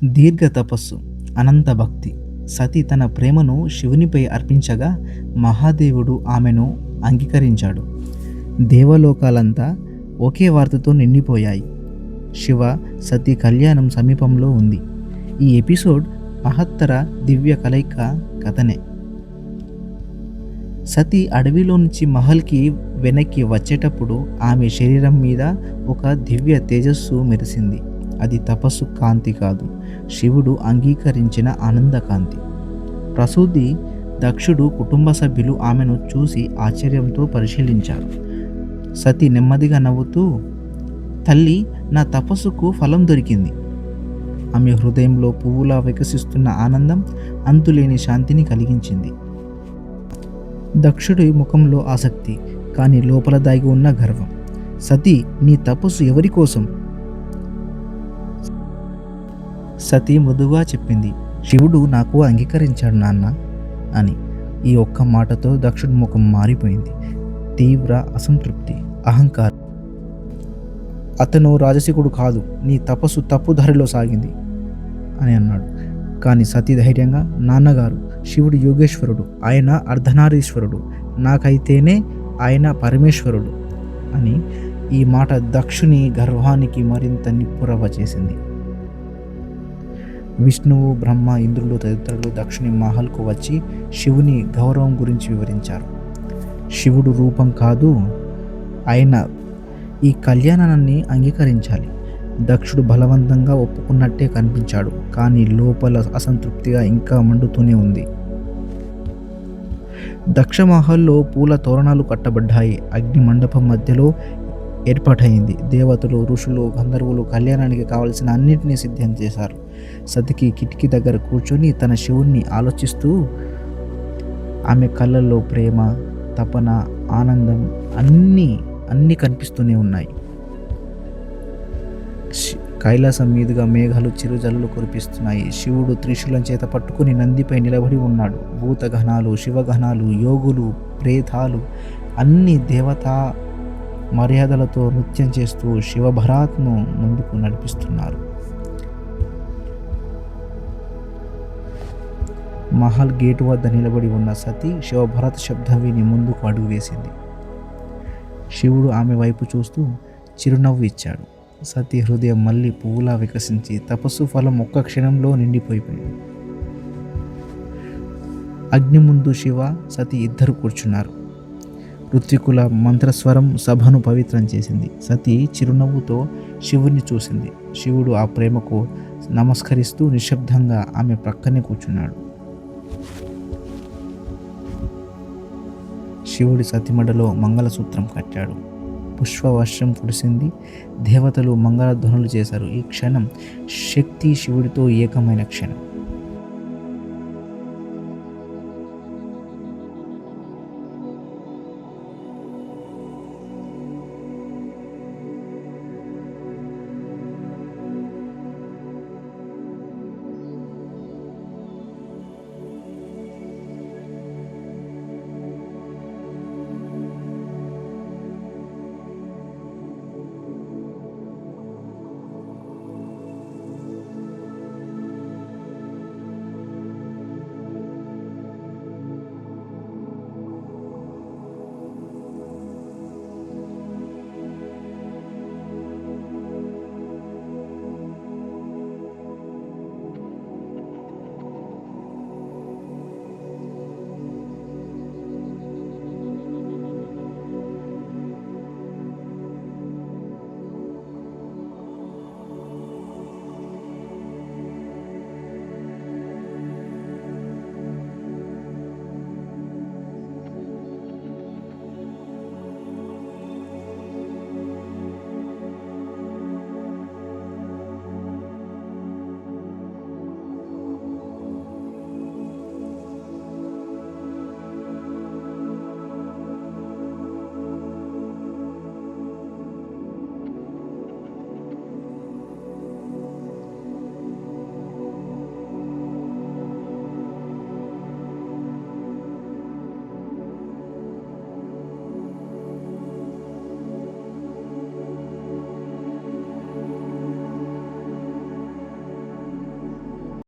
దీర్ఘ తపస్సు, అనంత భక్తి. సతి తన ప్రేమను శివునిపై అర్పించగా మహాదేవుడు ఆమెను అంగీకరించాడు. దేవలోకాలంతా ఒకే వార్తతో నిండిపోయాయి. శివ సతి కళ్యాణం సమీపంలో ఉంది. ఈ ఎపిసోడ్ మహత్తర దివ్య కలయిక కథనే. సతి అడవిలో నుంచి మహల్కి వెనక్కి వచ్చేటప్పుడు ఆమె శరీరం మీద ఒక దివ్య తేజస్సు మెరిసింది. అది తపస్సు కాంతి కాదు, శివుడు అంగీకరించిన ఆనంద కాంతి. ప్రసూతి దక్షుడు కుటుంబ సభ్యులు ఆమెను చూసి ఆశ్చర్యంతో పరిశీలించారు. సతి నెమ్మదిగా నవ్వుతూ, తల్లి, నా తపస్సుకు ఫలం దొరికింది. ఆమె హృదయంలో పువ్వులా వికసిస్తున్న ఆనందం అంతులేని శాంతిని కలిగించింది. దక్షుడి ముఖంలో ఆసక్తి, కానీ లోపల దాగి ఉన్న గర్వం. సతీ, నీ తపస్సు ఎవరి కోసం? సతీ మృదుగా చెప్పింది, శివుడు నాకు అంగీకరించాడు నాన్న అని. ఈ ఒక్క మాటతో దక్షుడి ముఖం మారిపోయింది. తీవ్ర అసంతృప్తి, అహంకారం. అతను రాజసికుడు కాదు, నీ తపస్సు తప్పు దారిలో సాగింది అని అన్నాడు. కానీ సతీ ధైర్యంగా, నాన్నగారు, శివుడు యోగేశ్వరుడు, ఆయన అర్ధనారీశ్వరుడు, నాకైతేనే ఆయన పరమేశ్వరుడు అని. ఈ మాట దక్షుని గర్వానికి మరింత నిప్పురవ్వ చేసింది. విష్ణువు, బ్రహ్మ, ఇంద్రుడు తదితరులు దక్షుని మహల్కు వచ్చి శివుని గౌరవం గురించి వివరించారు. శివుడు రూపం కాదు, ఆయన ఈ కళ్యాణాన్ని అంగీకరించాలి. దక్షుడు బలవంతంగా ఒప్పుకున్నట్టే కనిపించాడు, కానీ లోపల అసంతృప్తిగా ఇంకా మండుతూనే ఉంది. దక్ష మహల్లో పూల తోరణాలు కట్టబడ్డాయి. అగ్ని మండపం మధ్యలో ఏర్పాటైంది. దేవతలు, ఋషులు, గంధర్వులు కళ్యాణానికి కావలసిన అన్నింటినీ సిద్ధం చేశారు. సతికి కిటికీ దగ్గర కూర్చొని తన శివుణ్ణి ఆలోచిస్తూ, ఆమె కళ్ళల్లో ప్రేమ, తపన, ఆనందం అన్నీ కనిపిస్తూనే ఉన్నాయి. కైలాసం మీదుగా మేఘాలు చిరుజల్లులు కురిపిస్తున్నాయి. శివుడు త్రిశూలం చేత పట్టుకుని నందిపై నిలబడి ఉన్నాడు. భూతగణాలు, శివగణాలు, యోగులు, ప్రేతాలు అన్ని దేవతా మర్యాదలతో నృత్యం చేస్తూ శివభరాత్ను ముందుకు నడిపిస్తున్నారు. మహల్ గేటు వద్ద నిలబడి ఉన్న సతి శివభరత్ శబ్దం విని ముందుకు అడుగు వేసింది. శివుడు ఆమె వైపు చూస్తూ చిరునవ్వు ఇచ్చాడు. సతి హృదయం మళ్ళీ పువ్వులా వికసించి తపస్సు ఫలం ఒక్క క్షణంలో నిండిపోయింది. అగ్ని ముందు శివ, సతి ఇద్దరు కూర్చున్నారు. ఋత్వికుల మంత్రస్వరం సభను పవిత్రం చేసింది. సతి చిరునవ్వుతో శివుని చూసింది. శివుడు ఆ ప్రేమకు నమస్కరిస్తూ నిశ్శబ్దంగా ఆమె ప్రక్కనే కూర్చున్నాడు. శివుడి సతిమడలో మంగళసూత్రం కట్టాడు. పుష్పవర్షం కురిసింది. దేవతలు మంగళధ్వనులు చేశారు. ఈ క్షణం శక్తి శివుడితో ఏకమైన క్షణం.